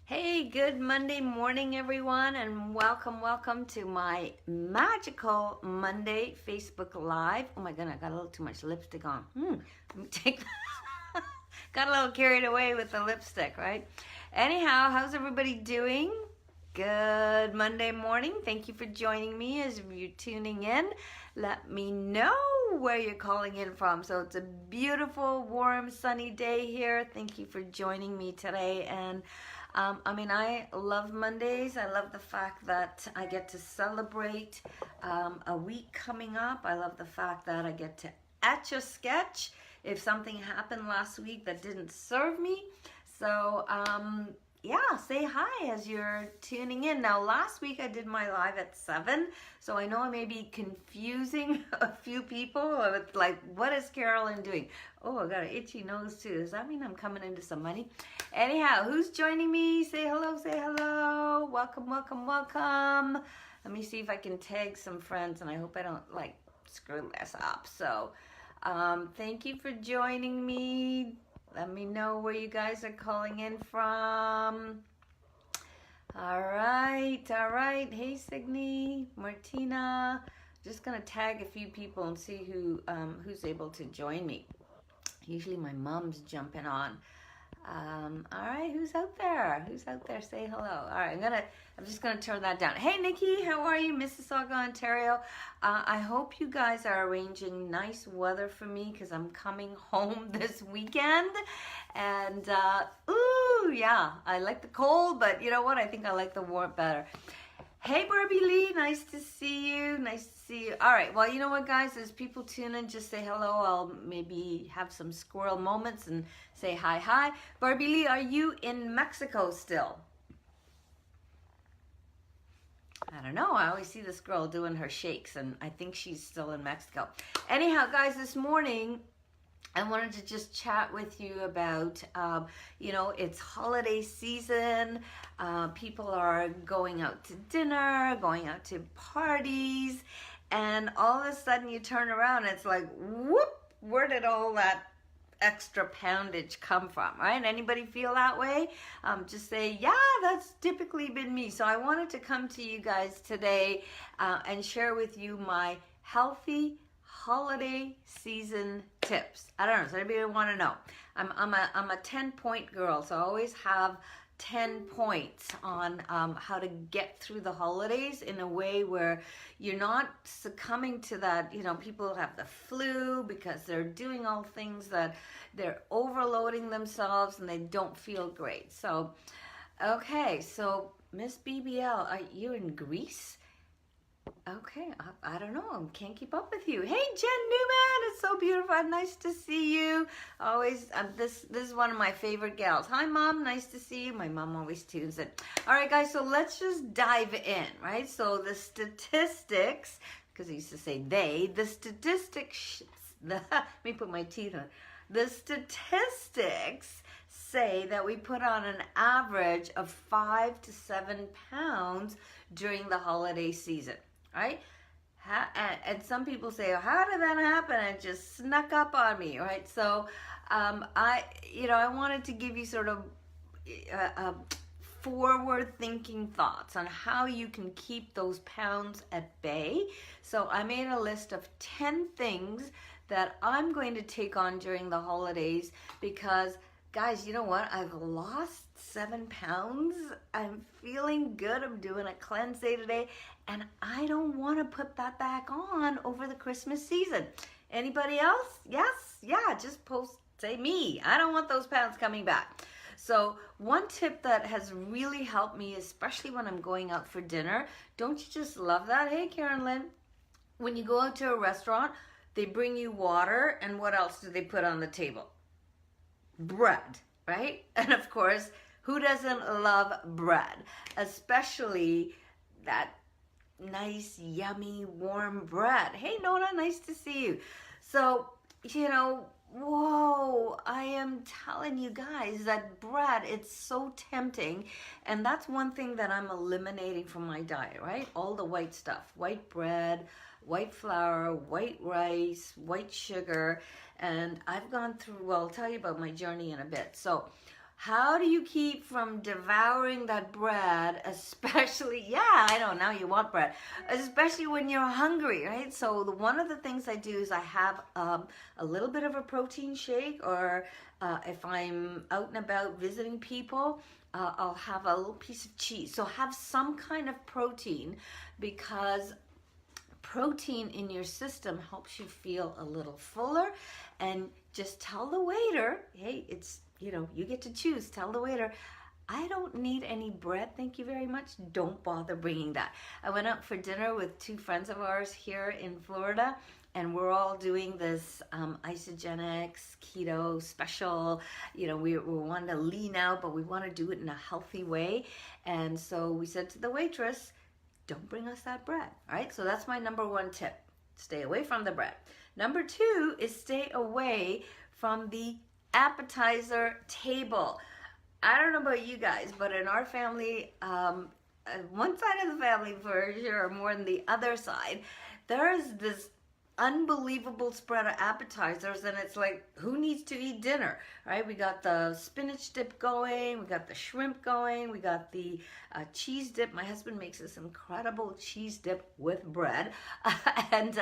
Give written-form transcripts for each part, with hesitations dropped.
Hey, good Monday morning, everyone, and welcome to my magical Monday Facebook Live. Oh my goodness, I got a little too much lipstick on. Let me take got a little carried away with the lipstick, right? Anyhow, how's everybody doing? Good Monday morning. Thank you for joining me as you're tuning in. Let me know where you're calling in from. So it's a beautiful, warm, sunny day here. Thank you for joining me today. And I love Mondays. I love the fact that I get to celebrate a week coming up. I love the fact that I get to etch a sketch if something happened last week that didn't serve me. So, yeah, say hi as you're tuning in. Now, last week I did my live at 7, so I know I may be confusing a few people with like, what is Carolyne doing? Oh, I got an itchy nose too. Does that mean I'm coming into some money? Anyhow, who's joining me? Say hello, say hello. Welcome, welcome, welcome. Let me see if I can tag some friends, and I hope I don't like screw this up. So, thank you for joining me. Let me know where you guys are calling in from. All right. Hey, Signe, Martina. Just gonna tag a few people and see who's able to join me. Usually my mom's jumping on. All right, who's out there? Say hello. All right, I'm just gonna turn that down. Hey, Nikki, how are you, Mississauga, Ontario? I hope you guys are arranging nice weather for me because I'm coming home this weekend. And ooh, yeah, I like the cold, but you know what? I think I like the warmth better. Hey, Barbie Lee, nice to see you. All right, well, you know what, guys? As people tune in, just say hello. I'll maybe have some squirrel moments and say hi. Barbie Lee, are you in Mexico still? I don't know. I always see this girl doing her shakes, and I think she's still in Mexico. Anyhow, guys, this morning, I wanted to just chat with you about, it's holiday season. People are going out to dinner, going out to parties, and all of a sudden you turn around and it's like, whoop, where did all that extra poundage come from, right? Anybody feel that way? Just say, yeah, that's typically been me. So I wanted to come to you guys today and share with you my healthy holiday season tips. I don't know, does anybody want to know? I'm a 10-point girl, so I always have 10 points on how to get through the holidays in a way where you're not succumbing to that, people have the flu because they're doing all things that they're overloading themselves and they don't feel great. So, okay, so Miss BBL, are you in Greece? Okay, I don't know. I can't keep up with you. Hey, Jen Newman, it's so beautiful. Nice to see you. Always, this is one of my favorite gals. Hi, Mom. Nice to see you. My mom always tunes in. All right, guys, so let's just dive in, right? So the statistics, because I used to say the statistics, let me put my teeth on. The statistics say that we put on an average of 5 to 7 pounds during the holiday season. Right? And some people say, oh, how did that happen? It just snuck up on me, right? So I wanted to give you sort of forward-thinking thoughts on how you can keep those pounds at bay. So I made a list of 10 things that I'm going to take on during the holidays because, guys, you know what? I've lost 7 pounds. I'm feeling good. I'm doing a cleanse day today, and I don't want to put that back on over the Christmas season. Anybody else? Yes? Yeah, just post, say me. I don't want those pounds coming back. So one tip that has really helped me, especially when I'm going out for dinner, don't you just love that? Hey, Carolyne, when you go out to a restaurant, they bring you water, and what else do they put on the table? Bread, right? And of course, who doesn't love bread? Especially that nice, yummy, warm bread. Hey, Nona, nice to see you. So, whoa, I am telling you guys that bread, it's so tempting. And that's one thing that I'm eliminating from my diet, right? All the white stuff, white bread, white flour, white rice, white sugar. And I've gone through, well, I'll tell you about my journey in a bit. So How do you keep from devouring that bread, especially, yeah, I know, now you want bread, especially when you're hungry, right? So one of the things I do is I have a little bit of a protein shake, or if I'm out and about visiting people, I'll have a little piece of cheese. So have some kind of protein, because protein in your system helps you feel a little fuller. And just tell the waiter, hey, it's, you get to choose. Tell the waiter, I don't need any bread, thank you very much. Don't bother bringing that. I went out for dinner with 2 friends of ours here in Florida, and we're all doing this isogenics keto special. We want to lean out, but we want to do it in a healthy way. And so we said to the waitress, don't bring us that bread. All right, so that's my number 1 tip. Stay away from the bread. Number 2 is stay away from the appetizer table. I don't know about you guys, but in our family, one side of the family for sure, more than the other side, there is this unbelievable spread of appetizers, and it's like, who needs to eat dinner, right? We got the spinach dip going, we got the shrimp going, we got the cheese dip. My husband makes this incredible cheese dip with bread, and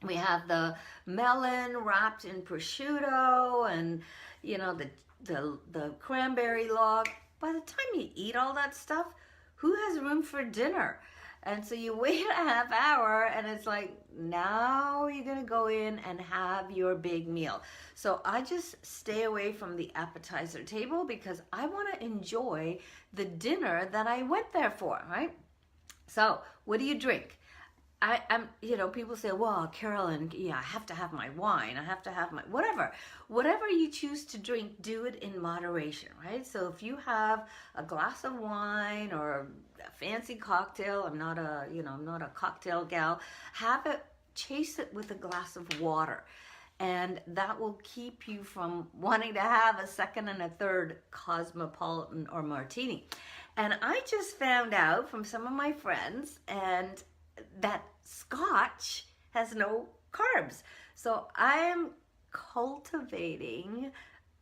we have the melon wrapped in prosciutto, and the cranberry log. By the time you eat all that stuff, who has room for dinner? And so you wait a half hour, and it's like, now you're gonna go in and have your big meal. So I just stay away from the appetizer table, because I wanna enjoy the dinner that I went there for, right? So what do you drink? I'm, people say, well, Carolyne, yeah, I have to have my wine. I have to have my, whatever you choose to drink, do it in moderation, right? So if you have a glass of wine or a fancy cocktail, I'm not a cocktail gal, chase it with a glass of water. And that will keep you from wanting to have a second and a third cosmopolitan or martini. And I just found out from some of my friends and that Scotch has no carbs. So I am cultivating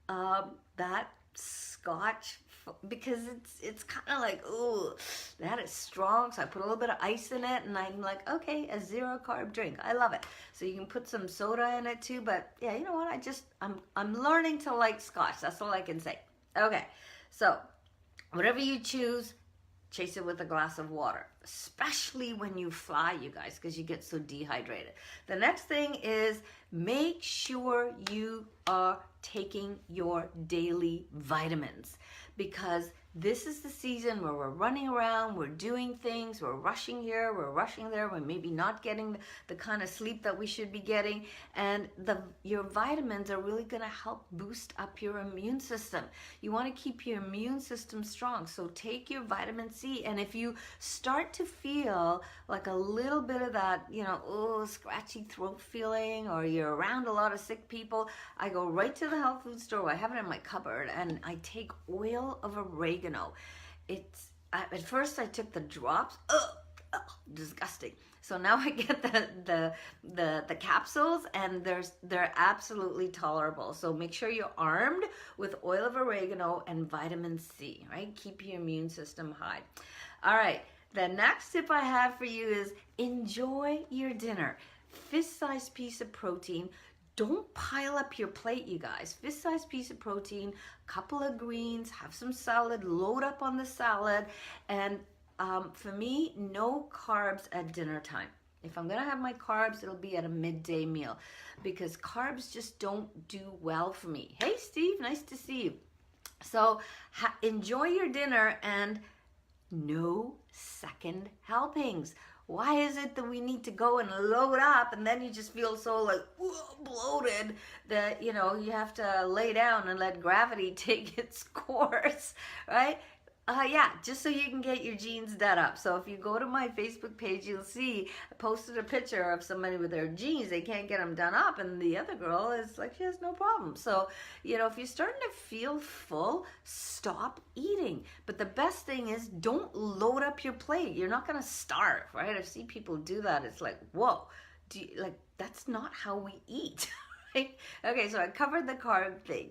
that Scotch, because it's kind of like, ooh, that is strong. So I put a little bit of ice in it, and I'm like, okay, a 0 carb drink. I love it. So you can put some soda in it too. But yeah, you know what? I'm learning to like Scotch. That's all I can say. Okay, so whatever you choose, chase it with a glass of water, especially when you fly, you guys, because you get so dehydrated. The next thing is make sure you are taking your daily vitamins, because this is the season where we're running around, we're doing things, we're rushing here, we're rushing there, we're maybe not getting the kind of sleep that we should be getting, and your vitamins are really going to help boost up your immune system. You want to keep your immune system strong, so take your vitamin C. And if you start to feel like a little bit of that, scratchy throat feeling, or you're around a lot of sick people, I go right to the health food store. I have it in my cupboard, and I take oil of oregano. At first I took the drops. Disgusting. So now I get the capsules, and they're absolutely tolerable. So make sure you're armed with oil of oregano and vitamin C, right? Keep your immune system high. All right, the next tip I have for you is enjoy your dinner. Fist-sized piece of protein. Don't pile up your plate, you guys. Fist-sized piece of protein, couple of greens, have some salad, load up on the salad. And for me, no carbs at dinner time. If I'm gonna have my carbs, it'll be at a midday meal, because carbs just don't do well for me. Hey Steve, nice to see you. So enjoy your dinner, and no second helpings. Why is it that we need to go and load up, and then you just feel so like bloated that you have to lay down and let gravity take its course, right? Yeah, just so you can get your jeans done up. So if you go to my Facebook page, you'll see I posted a picture of somebody with their jeans. They can't get them done up, and the other girl is like, she has no problem. So, if you're starting to feel full, stop eating. But the best thing is, don't load up your plate. You're not going to starve, right? I see people do that. It's like, whoa, that's not how we eat. Okay, so I covered the carb thing.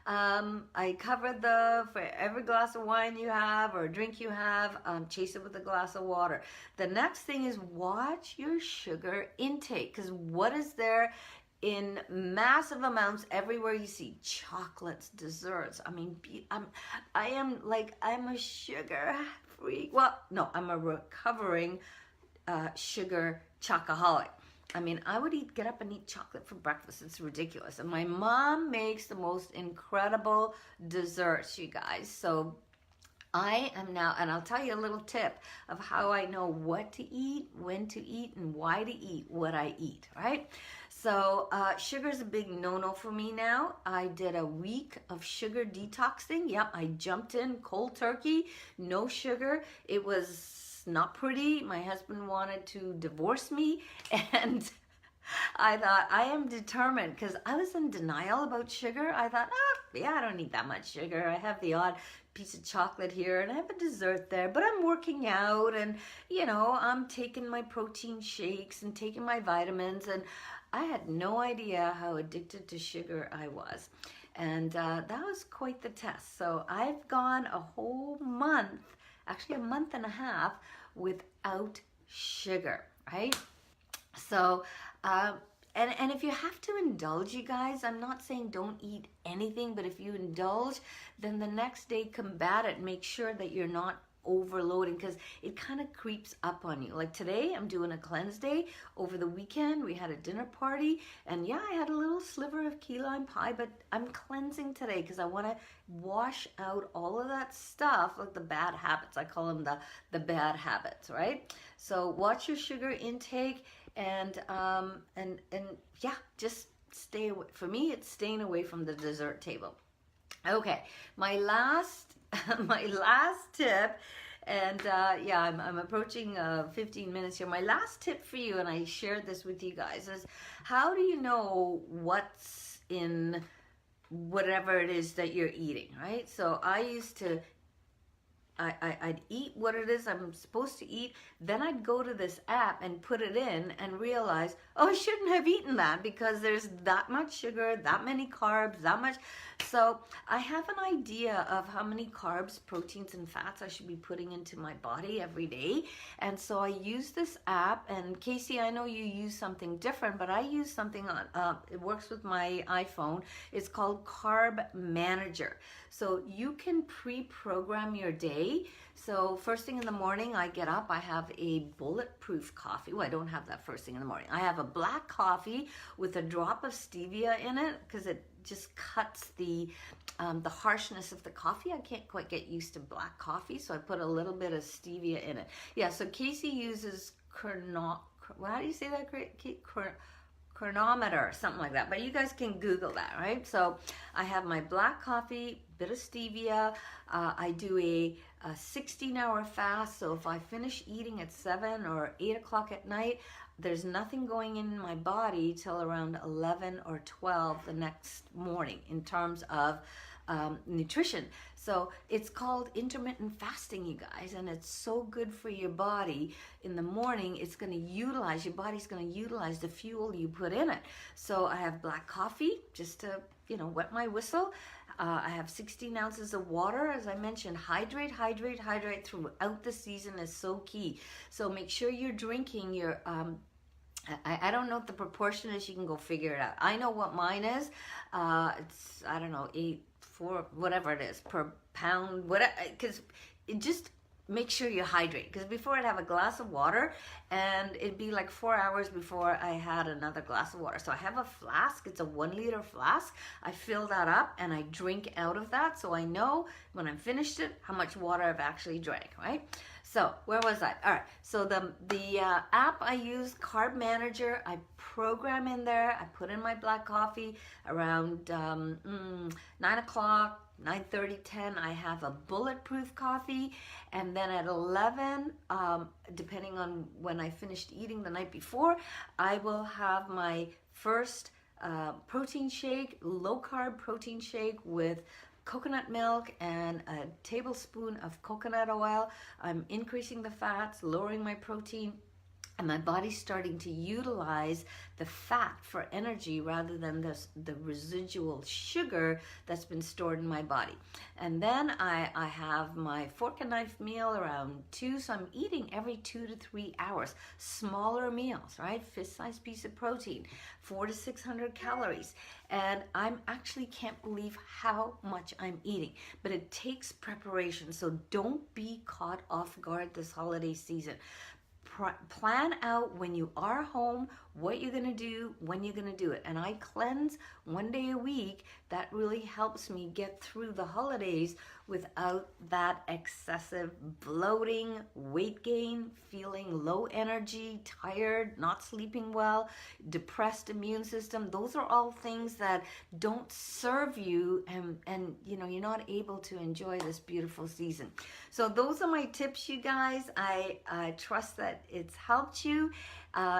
I covered for every glass of wine you have or drink you have, chase it with a glass of water. The next thing is watch your sugar intake, because what is there in massive amounts everywhere you see? Chocolates, desserts. I mean, I'm a sugar freak. Well, no, I'm a recovering sugar chocoholic. I mean, I would get up and eat chocolate for breakfast. It's ridiculous. And my mom makes the most incredible desserts, you guys. So I am now, and I'll tell you a little tip of how I know what to eat, when to eat, and why to eat what I eat, right? So sugar is a big no-no for me now. I did a week of sugar detoxing. Yep, I jumped in cold turkey, no sugar. It was not pretty. My husband wanted to divorce me, and I thought, I am determined, because I was in denial about sugar. I thought, yeah, I don't need that much sugar. I have the odd piece of chocolate here and I have a dessert there, but I'm working out, and I'm taking my protein shakes and taking my vitamins, and I had no idea how addicted to sugar I was. And that was quite the test. So I've gone a whole month, actually a month and a half, without sugar, right? So, and if you have to indulge, you guys, I'm not saying don't eat anything, but if you indulge, then the next day combat it. Make sure that you're not overloading, because it kind of creeps up on you. Like today, I'm doing a cleanse day. Over the weekend, we had a dinner party, and yeah, I had a little sliver of key lime pie, but I'm cleansing today because I want to wash out all of that stuff, like the bad habits. I call them the bad habits, right? So watch your sugar intake, and yeah, just stay away. For me, it's staying away from the dessert table. Okay, my last tip, and yeah, I'm approaching 15 minutes here. My last tip for you, and I shared this with you guys, is how do you know what's in whatever it is that you're eating, right? So I used to, I'd eat what it is I'm supposed to eat, then I'd go to this app and put it in and realize, oh, I shouldn't have eaten that because there's that much sugar, that many carbs, that much. So I have an idea of how many carbs, proteins, and fats I should be putting into my body every day. And so I use this app, and Casey, I know you use something different, but I use something on, it works with my iPhone. It's called Carb Manager. So you can pre-program your day. So first thing in the morning, I get up, I have a bulletproof coffee. Well, I don't have that first thing in the morning. I have a black coffee with a drop of stevia in it, because it just cuts the harshness of the coffee. I can't quite get used to black coffee, so I put a little bit of stevia in it. Yeah, so Casey uses how do you say that, chronometer, something like that, but you guys can Google that, right? So I have my black coffee, bit of stevia. I do a 16-hour fast, so if I finish eating at 7 or 8 o'clock at night, there's nothing going in my body till around 11 or 12 the next morning in terms of nutrition. So it's called intermittent fasting, you guys, and it's so good for your body. In the morning, it's going to utilize, your body's going to utilize the fuel you put in it. So I have black coffee just to, wet my whistle. I have 16 ounces of water. As I mentioned, hydrate throughout the season is so key. So make sure you're drinking your, I don't know what the proportion is. You can go figure it out. I know what mine is. It's, I don't know, 4, whatever it is, per pound, whatever, because it just make sure you hydrate, because before I'd have a glass of water and it'd be like 4 hours before I had another glass of water. So I have a flask, it's a 1 liter flask. I fill that up and I drink out of that, so I know when I'm finished it how much water I've actually drank, right? So where was I? All right, so the app I use, Carb Manager, I program in there. I put in my black coffee around 9 o'clock, 9:30, 10, I have a bulletproof coffee, and then at 11, depending on when I finished eating the night before, I will have my first protein shake, low carb protein shake with coconut milk and a tablespoon of coconut oil. I'm increasing the fats, lowering my protein. and my body's starting to utilize the fat for energy rather than the residual sugar that's been stored in my body. And then I have my fork and knife meal around 2, so I'm eating every 2 to 3 hours. Smaller meals, right? Fist-sized piece of protein, 400 to 600 calories. And I'm actually can't believe how much I'm eating. But it takes preparation, so don't be caught off guard this holiday season. Plan out when you are home what you're going to do, when you're going to do it. And I cleanse 1 day a week. That really helps me get through the holidays without that excessive bloating, weight gain, feeling low energy, tired, not sleeping well, depressed immune system. Those are all things that don't serve you, and you know, you're not able to enjoy this beautiful season. So those are my tips, you guys. I trust that it's helped you.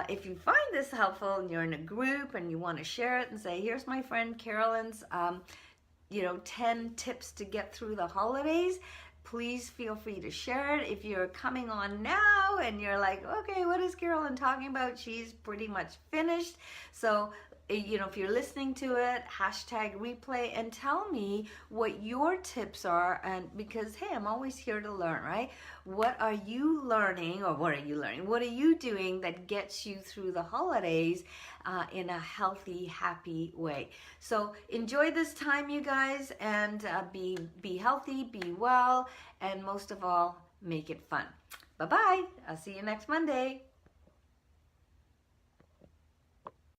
If you find this helpful and you're in a group and you want to share it and say, here's my friend Carolyn's 10 tips to get through the holidays, please feel free to share it. If you're coming on now and you're like, okay, what is Carolyne talking about? She's pretty much finished. So if you're listening to it, hashtag replay and tell me what your tips are. And because, hey, I'm always here to learn, right? What are you learning, or what are you learning? What are you doing that gets you through the holidays in a healthy, happy way? So enjoy this time, you guys, and be healthy, be well, and most of all, make it fun. Bye-bye. I'll see you next Monday.